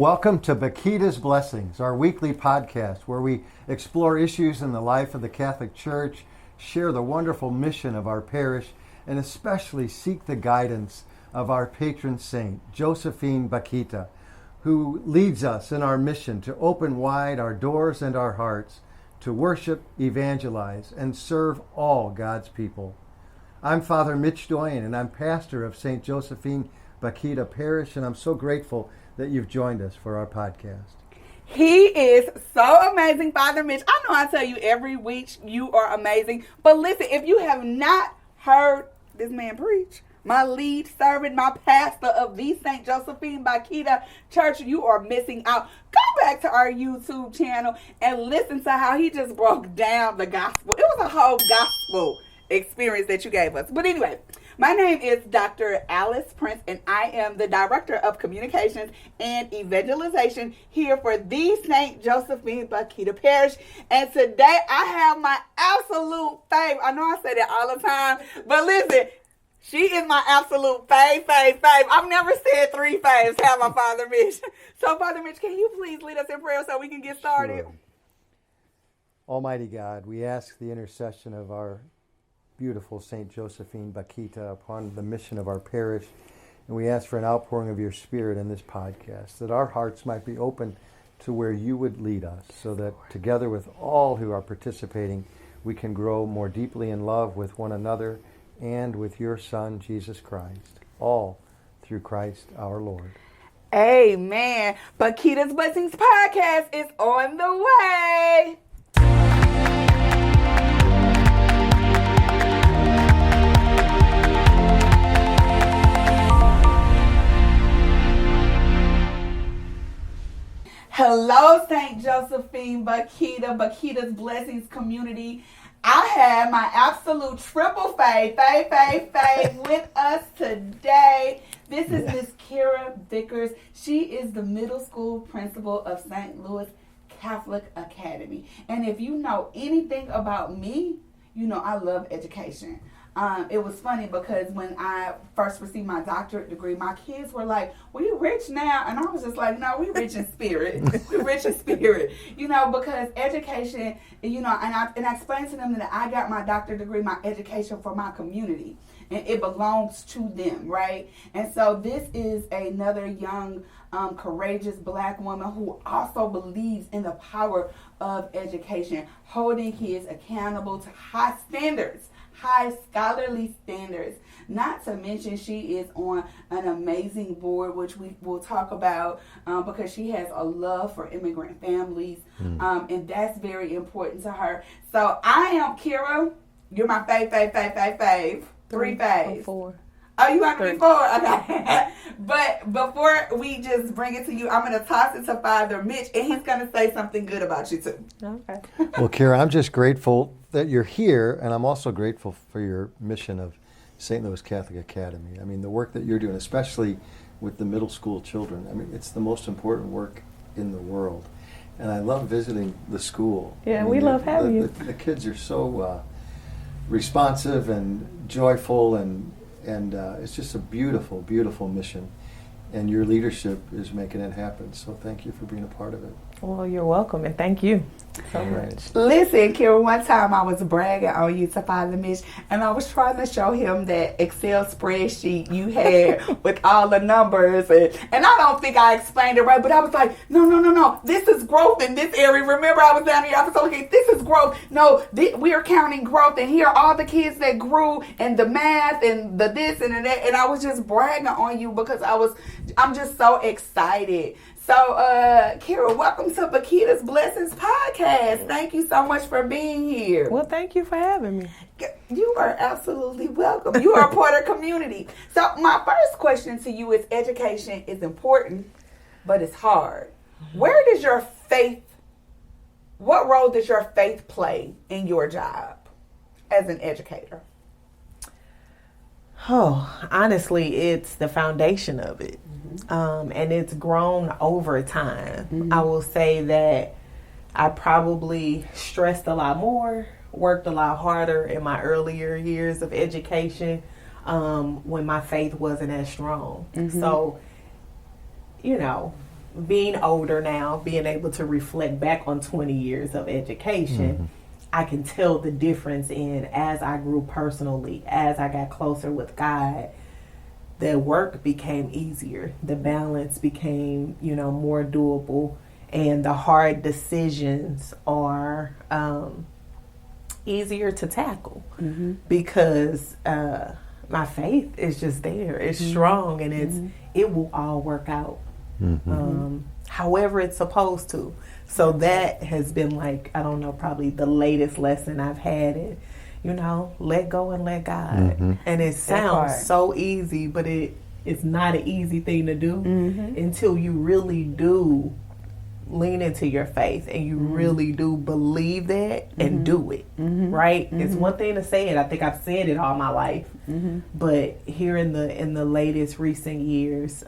Welcome to Bakhita's Blessings, our weekly podcast where we explore issues in the life of the Catholic Church, share the wonderful mission of our parish, and especially seek the guidance of our patron saint, Josephine Bakhita, who leads us in our mission to open wide our doors and our hearts to worship, evangelize, and serve all God's people. I'm Father Mitch Doyen, and I'm pastor of St. Josephine Bakhita Parish, and I'm so grateful that you've joined us for our podcast. He is so amazing, Father Mitch. I know I tell you every week you are amazing, but listen, if you have not heard this man preach, my lead servant, my pastor of the St. Josephine Bakhita Church, you are missing out. Go back to our YouTube channel and listen to how he just broke down the gospel. It was a whole gospel experience that you gave us. But anyway, my name is Dr. Alice Prince, and I am the Director of Communications and Evangelization here for the St. Josephine Bakhita Parish. And today I have my absolute favorite. I know I say that all the time, but listen, she is my absolute fave. I've never said three faves, have I, Father Mitch? So, Father Mitch, can you please lead us in prayer so we can get started? Sure. Almighty God, we ask the intercession of our beautiful St. Josephine Bakhita upon the mission of our parish, and we ask for an outpouring of your Spirit in this podcast, that our hearts might be open to where you would lead us, so that together with all who are participating, we can grow more deeply in love with one another and with your Son, Jesus Christ, all through Christ our Lord. Amen. Bakhita's Blessings podcast is on the way. Hello, St. Josephine Bakhita, Bakhita's Blessings community. I have my absolute triple fave with us today. This is Miss Kwira Vickers. She is the middle school principal of St. Louis Catholic Academy. And if you know anything about me, you know I love education. It was funny because when I first received my doctorate degree, my kids were like, "We rich now," and I was just like, "No, we rich in spirit. We rich in spirit." You know, because education, you know, and I explained to them that I got my doctorate degree, my education for my community, and it belongs to them, right? And so this is another young, courageous Black woman who also believes in the power of education, holding kids accountable to high standards. High scholarly standards. Not to mention she is on an amazing board, which we will talk about because she has a love for immigrant families, and that's very important to her. So I am Kwira. You're my fave. Three faves. Four. Oh, you want to be four? Okay. But before we just bring it to you, I'm going to toss it to Father Mitch, and he's going to say something good about you too. Okay. Well, Kwira, I'm just grateful that you're here, and I'm also grateful for your mission of St. Louis Catholic Academy. I mean, the work that you're doing, especially with the middle school children, I mean, it's the most important work in the world. And I love visiting the school. Yeah, I mean, we love having you. The kids are so responsive and joyful, and it's just a beautiful, beautiful mission. And your leadership is making it happen. So thank you for being a part of it. Well, you're welcome, and thank you so much. Listen, Kwira, one time I was bragging on you to Father Mitch, and I was trying to show him that Excel spreadsheet you had with all the numbers, and I don't think I explained it right, but I was like, no, this is growth in this area. Remember, I was down here, I was like, this is growth. No, we are counting growth, and here are all the kids that grew, and the math, and the this, and the that, and I was just bragging on you because I'm just so excited. So, Kwira, welcome to Bakhita's Blessings podcast. Thank you so much for being here. Well, thank you for having me. You are absolutely welcome. You are a part of community. So, my first question to you is: education is important, but it's hard. What role does your faith play in your job as an educator? Oh, honestly, it's the foundation of it. And it's grown over time. I will say that I probably stressed a lot more, worked a lot harder in my earlier years of education when my faith wasn't as strong. So, you know, being older now, being able to reflect back on 20 years of education, I can tell the difference in as I grew personally, as I got closer with God, the work became easier. The balance became, more doable. And the hard decisions are easier to tackle because my faith is just there. It's strong, and it will all work out however it's supposed to. So that has been probably the latest lesson I've had in, let go and let God. And it sounds so easy, but it's not an easy thing to do until you really do lean into your faith and you really do believe that and do it, right? It's one thing to say it. I think I've said it all my life, but here in the latest recent years,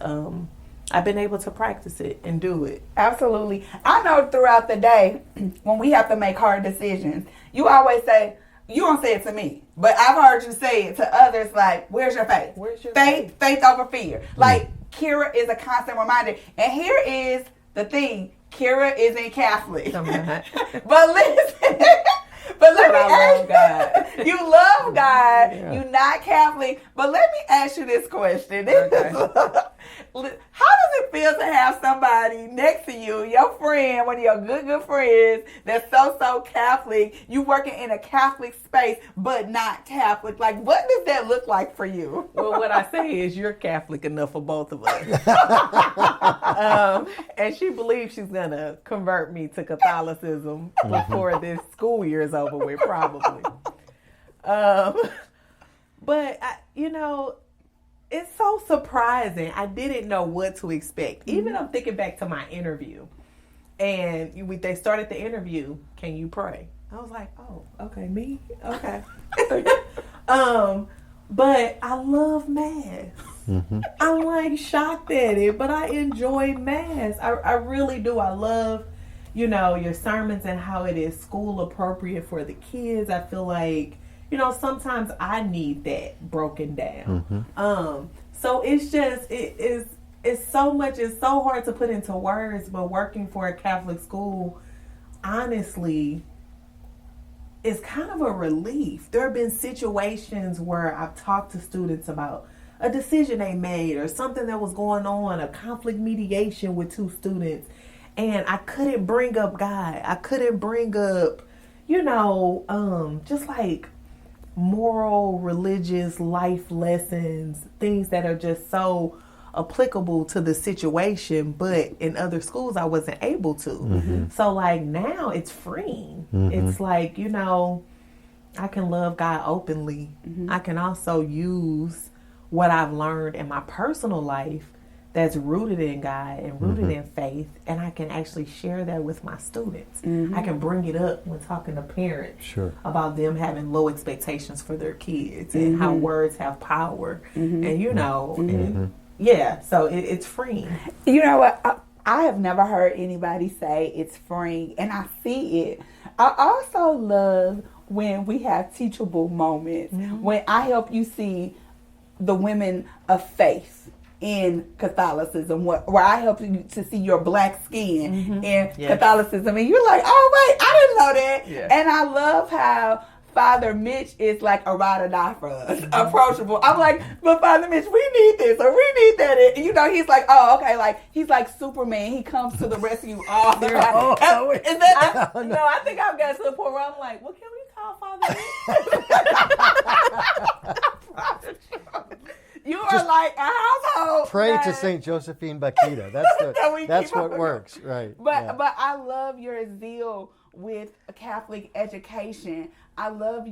I've been able to practice it and do it. Absolutely. I know throughout the day when we have to make hard decisions, you always say, you don't say it to me, but I've heard you say it to others, like, where's your faith? Where's your faith? Faith over fear. Like, Kwira is a constant reminder. And here is the thing. Kwira isn't Catholic. I'm not. But listen, but let me ask God. you, love God. Yeah. You're not Catholic. But let me ask you this question. How does it feel to have somebody next to you, your friend, one of your good friends, that's so Catholic, you working in a Catholic space, but not Catholic? Like, what does that look like for you? Well, what I say is you're Catholic enough for both of us. And she believes she's going to convert me to Catholicism before this school year is over with, probably. But, it's so surprising. I didn't know what to expect. Even I'm thinking back to my interview. And they started the interview, can you pray? I was like, oh, okay, me? Okay. But I love Mass. I'm shocked at it, but I enjoy Mass. I really do. I love, your sermons and how it is school appropriate for the kids. I feel like, sometimes I need that broken down. So it's just, it's so much, it's so hard to put into words, but working for a Catholic school, honestly, is kind of a relief. There have been situations where I've talked to students about a decision they made or something that was going on, a conflict mediation with two students, and I couldn't bring up God. I couldn't bring up, just like moral, religious life lessons, things that are just so applicable to the situation, but in other schools I wasn't able to. So now it's freeing. It's like, I can love God openly. I can also use what I've learned in my personal life that's rooted in God and rooted in faith, and I can actually share that with my students. I can bring it up when talking to parents about them having low expectations for their kids and how words have power, and and so it's freeing. You know what? I have never heard anybody say it's freeing, and I see it. I also love when we have teachable moments, when I help you see the women of faith in Catholicism, where I help you to see your black skin in Catholicism, and you're like, oh wait, I didn't know that. And I love how Father Mitch is like a ride or die for us, approachable. I'm like, but Father Mitch, we need this or we need that. And, he's like, oh, okay, he's like Superman. He comes to the rescue all the time. I think I've got to the point where I'm like, well, can we call Father Mitch? You are like a household. Pray to Saint Josephine Bakhita. That's what works, right? But I love your zeal with Catholic education. I love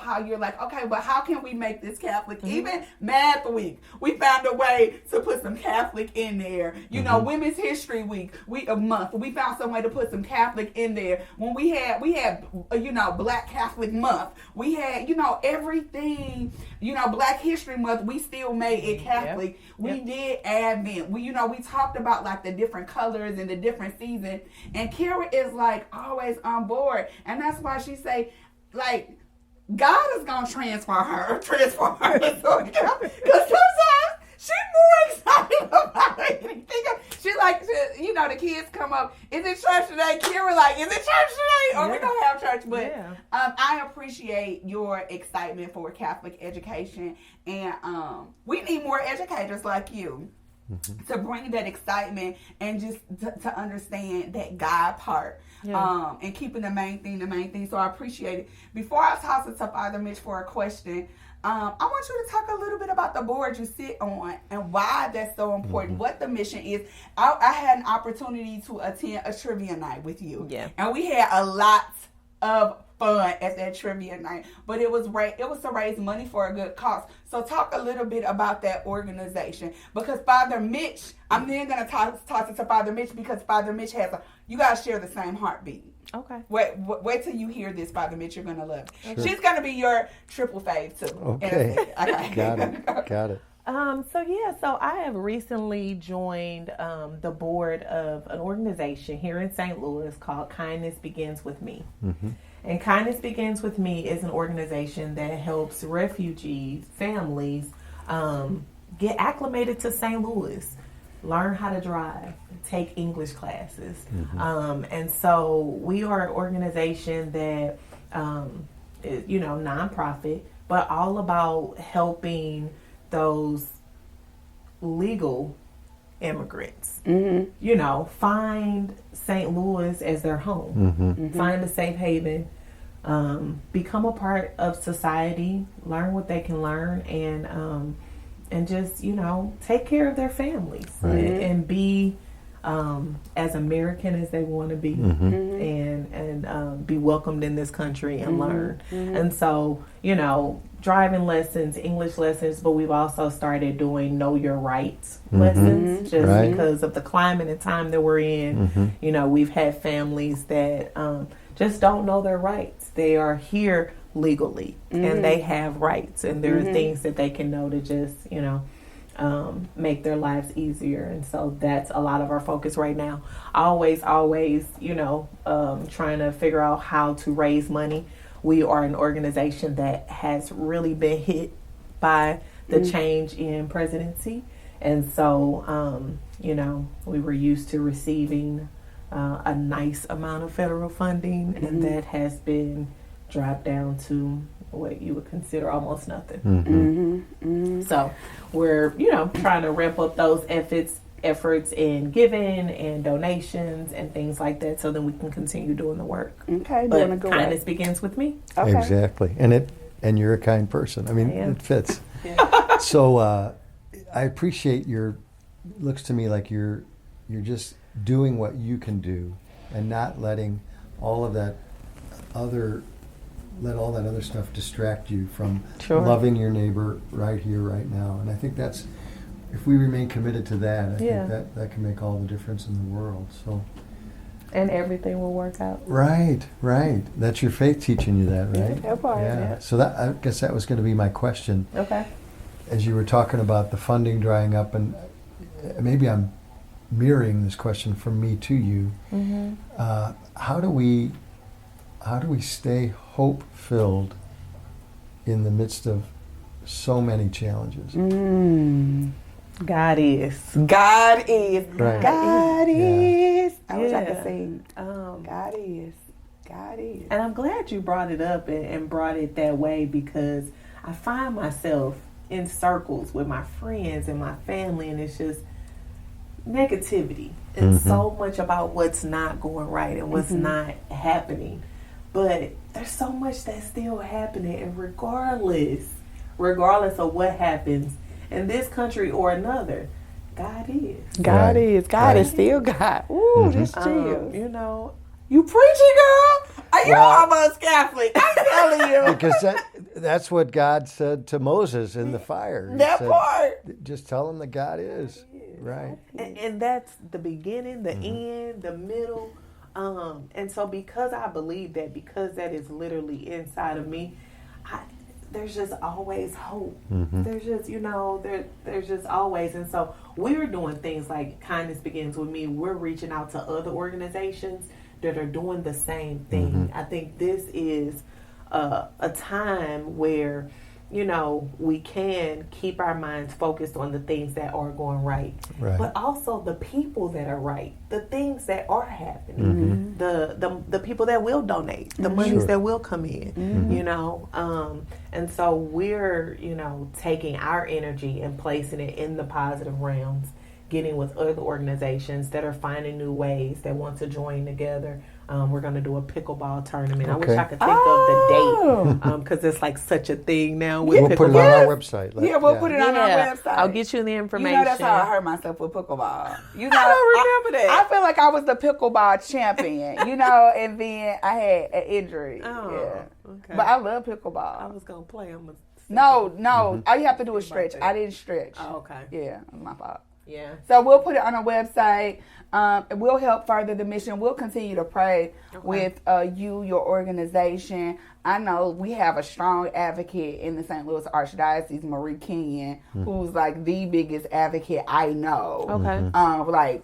how you're like, okay, but how can we make this Catholic? Even Math Week, we found a way to put some Catholic in there. Women's History Week, a month, we found some way to put some Catholic in there. When we had Black Catholic Month, we had, everything, Black History Month, we still made it Catholic. We did Advent. We talked about the different colors and the different seasons. And Kwira is always on board. And that's why she say, God is going to transform her. Because sometimes She's more excited about anything. She's like, the kids come up. Is it church today? Kira like, is it church today? Or we don't have church. But I appreciate your excitement for Catholic education, and we need more educators like you. To bring that excitement and just to understand that God part, and keeping the main thing. So I appreciate it. Before I toss it to Father Mitch for a question, I want you to talk a little bit about the board you sit on and why that's so important, what the mission is. I had an opportunity to attend a trivia night with you, and we had a lot of fun at that trivia night, but it was to raise money for a good cause. So talk a little bit about that organization, because Father Mitch, I'm then going to toss it to Father Mitch, because Father Mitch you guys share the same heartbeat. Okay. Wait till you hear this, Father Mitch. You're going to love it. Sure. She's going to be your triple fave too. Okay. Got it. So I have recently joined the board of an organization here in St. Louis called Kindness Begins With Me. And Kindness Begins With Me is an organization that helps refugee families get acclimated to St. Louis, learn how to drive, take English classes. And so we are an organization that is, nonprofit, but all about helping those legal immigrants, find St. Louis as their home, find a safe haven, become a part of society, learn what they can learn, and just, take care of their families and be as American as they want to be, and be welcomed in this country and learn. And so, driving lessons, English lessons, but we've also started doing know your rights lessons, just because of the climate and time that we're in. We've had families that just don't know their rights. They are here legally and they have rights, and there are things that they can know to just, make their lives easier. And so that's a lot of our focus right now. Always, trying to figure out how to raise money. We are an organization that has really been hit by the change in presidency. And so, we were used to receiving a nice amount of federal funding, and that has been dropped down to what you would consider almost nothing. So we're, trying to ramp up those efforts in giving and donations and things like that, so that we can continue doing the work. Okay, but kindness begins with me. Okay. Exactly, and you're a kind person. I mean, it fits. So I appreciate looks to me like you're just doing what you can do, and not letting all that other stuff distract you from loving your neighbor right here, right now. And I think that's, if we remain committed to that, I think that can make all the difference in the world. So, and everything will work out. Right. That's your faith teaching you that, right? That part. Yeah. So I guess that was going to be my question. Okay. As you were talking about the funding drying up, and maybe I'm mirroring this question from me to you. How do we stay hope-filled in the midst of so many challenges? God is. God is. Right. God is. I wish I Yeah. could sing. God is. God is. And I'm glad you brought it up and brought it that way, because I find myself in circles with my friends and my family, and it's just negativity. It's so much about what's not going right and what's not happening. But there's so much that's still happening, and regardless of what happens in this country or another, God is. God is. God is still God. Ooh, this chills. You preaching, girl? Are you almost Catholic? I'm telling you. Because that's what God said to Moses in the fire. That part. Just tell him that God is. Right. And that's the beginning, the end, the middle. And so because I believe that, because that is literally inside of me, there's just always hope. There's just, there's just always. And so we're doing things like Kindness Begins With Me. We're reaching out to other organizations that are doing the same thing. I think this is a time where we can keep our minds focused on the things that are going right, but also the people that are right, the things that are happening, the people that will donate, the monies that will come in, and so we're, taking our energy and placing it in the positive realms, getting with other organizations that are finding new ways, that want to join together. We're going to do a pickleball tournament. I wish I could think of the date because it's like such a thing now with we'll put it on our website. We'll put it on our website. I'll get you the information. That's how I hurt myself with pickleball. I don't remember that. I feel like I was the pickleball champion, and then I had an injury. Okay. But I love pickleball. I was going to play. No. All you have to do is stretch. I didn't stretch. Oh, okay. Yeah, it was my fault. Yeah. So we'll put it on our website. It will help further the mission. We'll continue to pray with your organization. I know we have a strong advocate in the St. Louis Archdiocese, Marie Kenyon, who's like the biggest advocate I know. Okay.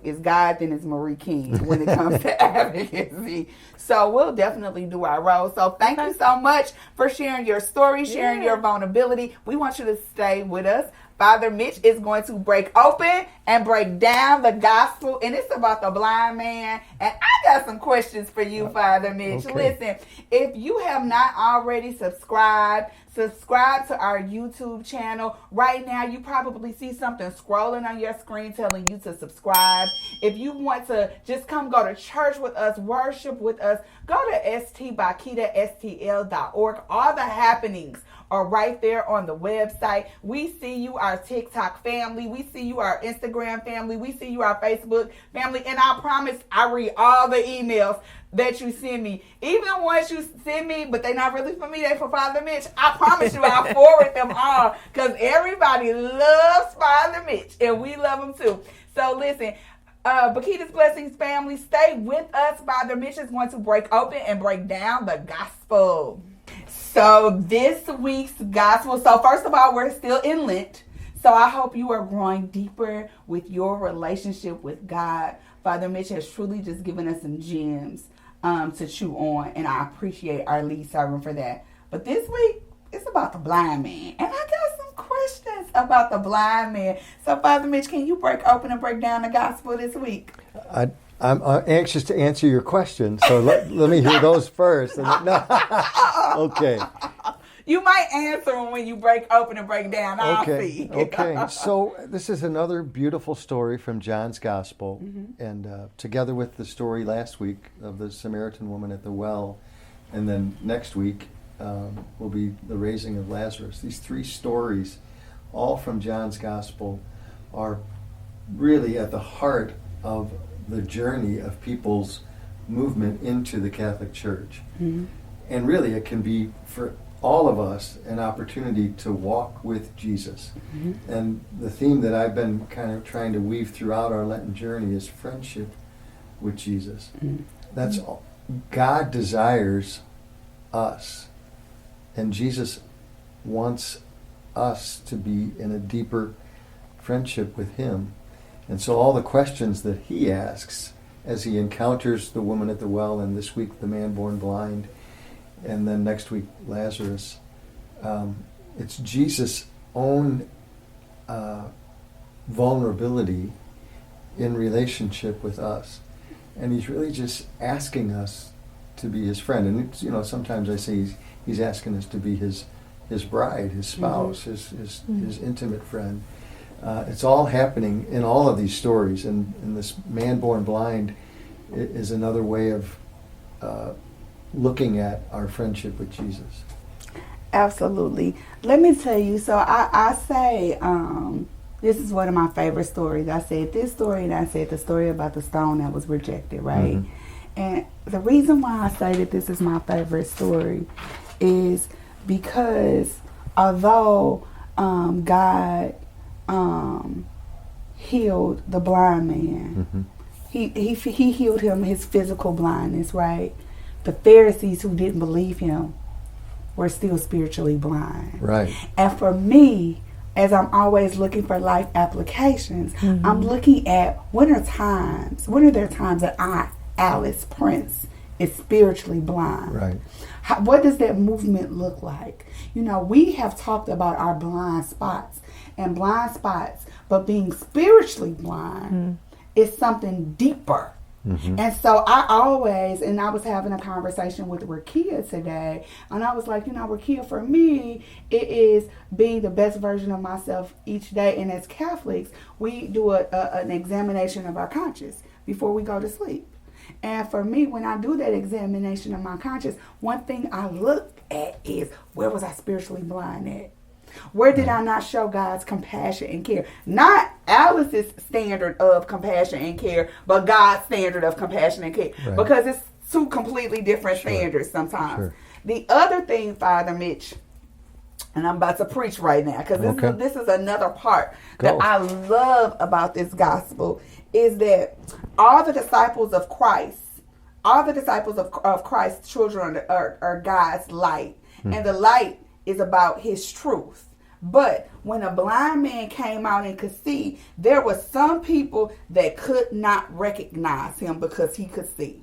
It's God, then it's Marie Kenyon when it comes to advocacy. So we'll definitely do our role. So thank you so much for sharing your story, sharing your vulnerability. We want you to stay with us. Father Mitch is going to break open and break down the gospel, and it's about the blind man. And I got some questions for you, Father Mitch. Listen, if you have not already subscribe to our YouTube channel. Right now, you probably see something scrolling on your screen telling you to subscribe. If you want to just go to church with us, worship with us, go to stbakhitastl.org. All the happenings are right there on the website. We see you, our TikTok family. We see you, our Instagram family. We see you, our Facebook family. And I promise I read all the emails that you send me. Even the ones you send me, but they're not really for me, they're for Father Mitch. I promise you I'll forward them all because everybody loves Father Mitch and we love him too. So listen, Bakhita's Blessings family, stay with us. Father Mitch is going to break open and break down the gospel. So this week's gospel, so first of all, we're still in Lent. So I hope you are growing deeper with your relationship with God. Father Mitch has truly just given us some gems to chew on, and I appreciate our lead servant for that. But this week, it's about the blind man. And I got some questions about the blind man. So Father Mitch, can you break open and break down the gospel this week? I'm anxious to answer your questions, so let me hear those first. Okay. You might answer them when you break open and break down. I'll see. Okay. So this is another beautiful story from John's Gospel, and together with the story last week of the Samaritan woman at the well, and then next week will be the raising of Lazarus. These three stories, all from John's Gospel, are really at the heart of the journey of people's movement into the Catholic Church. And really it can be for all of us an opportunity to walk with Jesus. And the theme that I've been kind of trying to weave throughout our Lenten journey is friendship with Jesus. That's all. God desires us, and Jesus wants us to be in a deeper friendship with him. And so all the questions that he asks as he encounters the woman at the well, and this week the man born blind, and then next week Lazarus, it's Jesus' own vulnerability in relationship with us. And he's really just asking us to be his friend. And it's, sometimes I say he's asking us to be his bride, his spouse, his intimate friend. It's all happening in all of these stories, and this man born blind is another way of looking at our friendship with Jesus. Absolutely. Let me tell you, so I say, this is one of my favorite stories. I said this story, and I said the story about the stone that was rejected, right? And the reason why I say that this is my favorite story is because although God healed the blind man, he healed him his physical blindness, right? The Pharisees who didn't believe him were still spiritually blind. Right. And for me, as I'm always looking for life applications, I'm looking at when are there times that I, Alice Prince, is spiritually blind. Right. What does that movement look like? You know, we have talked about our blind spots, but being spiritually blind is something deeper. And so I was having a conversation with Rakia today, and I was like, you know, Rakia, for me, it is being the best version of myself each day. And as Catholics, we do an examination of our conscience before we go to sleep. And for me, when I do that examination of my conscience, one thing I look at is, where was I spiritually blind at? Where did I not show God's compassion and care? Not Alice's standard of compassion and care, but God's standard of compassion and care. Right. Because it's two completely different standards sometimes. Sure. The other thing, Father Mitch, and I'm about to preach right now, because this is another part that I love about this gospel, is that all the disciples of Christ, children are God's light. And the light is about his truth. But when a blind man came out and could see, there were some people that could not recognize him because he could see.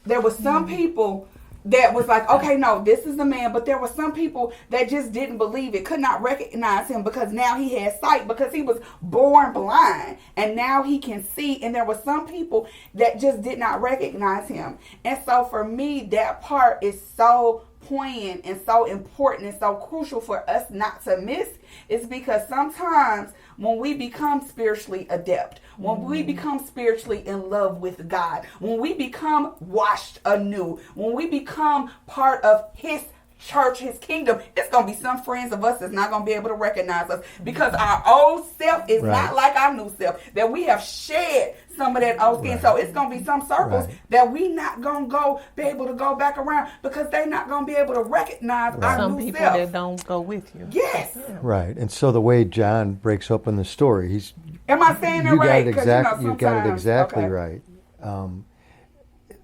There were some people that was like, okay, no, this is the man. But there were some people that just didn't believe it, could not recognize him because now he had sight, because he was born blind and now he can see. And there were some people that just did not recognize him. And so for me, that part is so poignant and so important and so crucial for us not to miss, is because sometimes when we become spiritually adept, when we become spiritually in love with God, when we become washed anew, when we become part of his church, his kingdom, it's going to be some friends of us that's not going to be able to recognize us, because our old self is not like our new self, that we have shed some of that old skin. So it's going to be some circles that we not going to be able to go back around, because they're not going to be able to recognize our some new people self. that don't go with you. Yes. Right. And so the way John breaks open the story, Am I saying it right? You got it exactly right.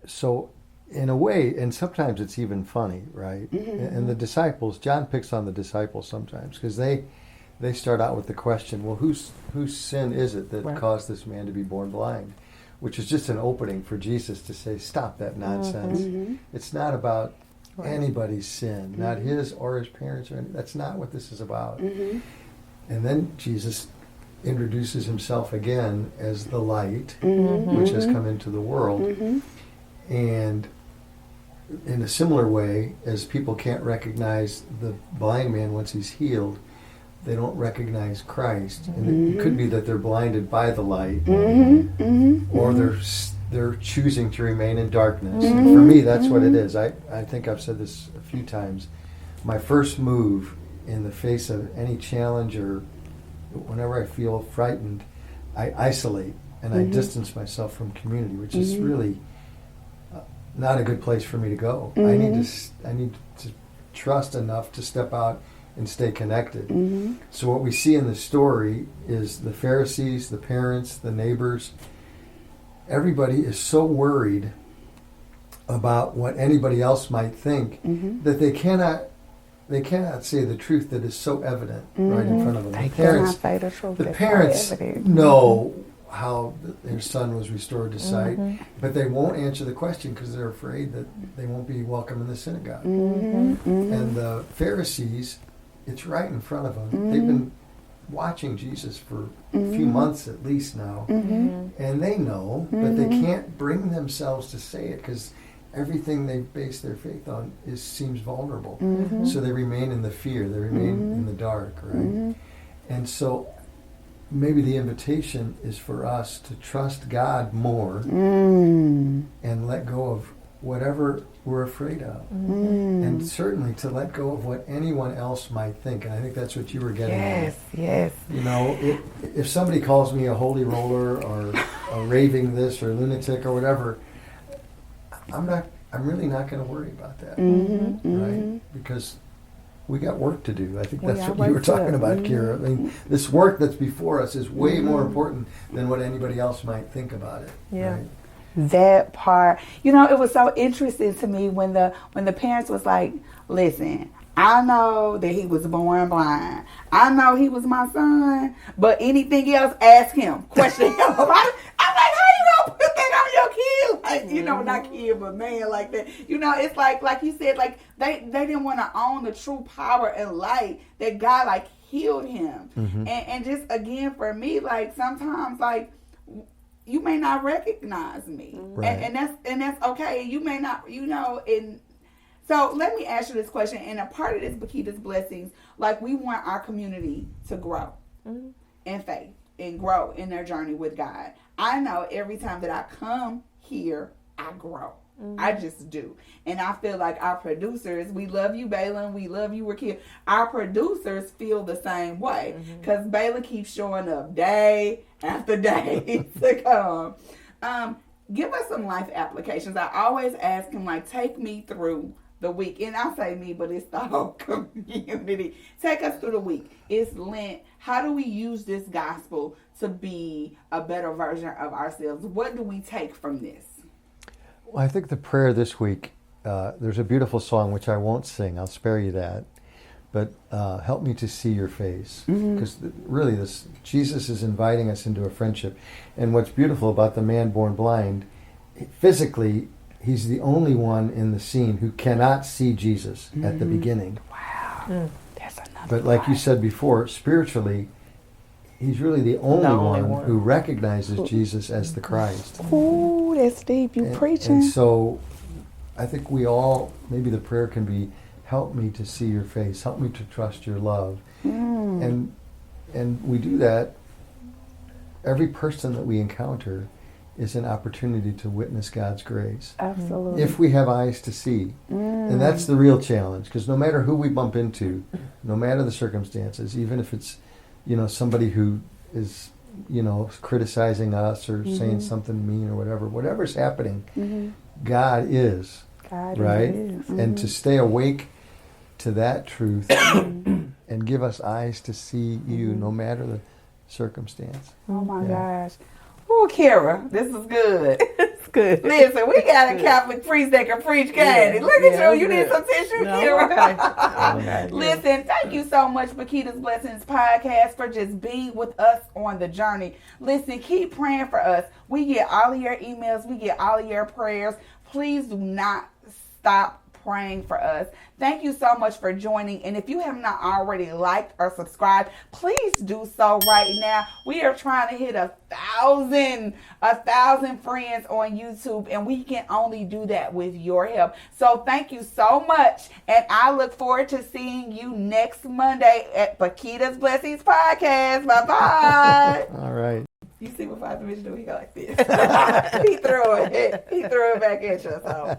So in a way, and sometimes it's even funny, right? And the disciples, John picks on the disciples sometimes, because they start out with the question, well, whose sin is it that caused this man to be born blind? Which is just an opening for Jesus to say, stop that nonsense. It's not about anybody's sin, not his or his parents, or that's not what this is about. And then Jesus introduces himself again as the light, which has come into the world. And in a similar way, as people can't recognize the blind man once he's healed, they don't recognize Christ. And it could be that they're blinded by the light, or they're choosing to remain in darkness. And for me, that's what it is. I think I've said this a few times. My first move in the face of any challenge, or whenever I feel frightened, I isolate and I distance myself from community, which is really not a good place for me to go. I need to trust enough to step out and stay connected. So what we see in the story is the Pharisees, the parents, the neighbors, everybody is so worried about what anybody else might think that they cannot say the truth that is so evident right in front of them. The parents know how their son was restored to sight, but they won't answer the question because they're afraid that they won't be welcome in the synagogue. And the Pharisees, it's right in front of them. They've been watching Jesus for a few months at least now, and they know, but they can't bring themselves to say it because everything they base their faith on seems vulnerable. So they remain in the fear, they remain in the dark, right? And so maybe the invitation is for us to trust God more and let go of whatever we're afraid of. And certainly to let go of what anyone else might think. And I think that's what you were getting at. Yes. You know, if somebody calls me a holy roller or a raving this or lunatic or whatever, I'm really not going to worry about that, right? Because we got work to do. I think that's what you were talking about, Kwira. I mean, this work that's before us is way more important than what anybody else might think about it. Yeah. Right? That part, you know, it was so interesting to me when the parents was like, listen, I know that he was born blind. I know he was my son, but anything else, ask him, question him about it. I'm like, how you gonna put that on your kid? like, you know, not kid, but man like that. You know, it's like you said, like they didn't want to own the true power and light that God like healed him. And just again for me, like sometimes like you may not recognize me, and that's okay. You may not, you know, and so let me ask you this question. And a part of this Bakhita's blessings, like we want our community to grow in faith and grow in their journey with God. I know every time that I come here, I grow. I just do. And I feel like our producers, we love you, Baylon. We love you, Rakia. Our producers feel the same way. Because Baylon keeps showing up day after day to come. Give us some life applications. I always ask him, like, take me through the week. And I say me, but it's the whole community. Take us through the week. It's Lent. How do we use this gospel to be a better version of ourselves? What do we take from this? Well, I think the prayer this week, there's a beautiful song which I won't sing. I'll spare you that. But help me to see your face. Because really, Jesus is inviting us into a friendship. And what's beautiful about the man born blind, physically, he's the only one in the scene who cannot see Jesus at the beginning. Wow. That's another But like you said before, spiritually, he's really the only one who recognizes Jesus as the Christ. Ooh, that's deep. You preaching. And so I think we all, maybe the prayer can be, help me to see your face. Help me to trust your love. And we do that. Every person that we encounter is an opportunity to witness God's grace. Absolutely. If we have eyes to see. And that's the real challenge, because no matter who we bump into, no matter the circumstances, even if it's, you know, somebody who is, you know, criticizing us or saying something mean or whatever's happening, God is, right? And to stay awake to that truth and give us eyes to see you no matter the circumstance. Oh my gosh. Oh, Kira, this is good. It's good. Listen, we got a Catholic priest that can preach candy. Look at you. You need some tissue, Kira. Okay. Listen, thank you so much, Bakhita's Blessings Podcast, for just being with us on the journey. Listen, keep praying for us. We get all of your emails. We get all of your prayers. Please do not stop praying for us. Thank you so much for joining. And if you have not already liked or subscribed, please do so right now. We are trying to hit 1,000 friends on YouTube, and we can only do that with your help. So thank you so much. And I look forward to seeing you next Monday at Bakhita's Blessings Podcast. Bye-bye. All right. You see what Father Mitch do? He go like this. He threw it. He threw it back at you. So.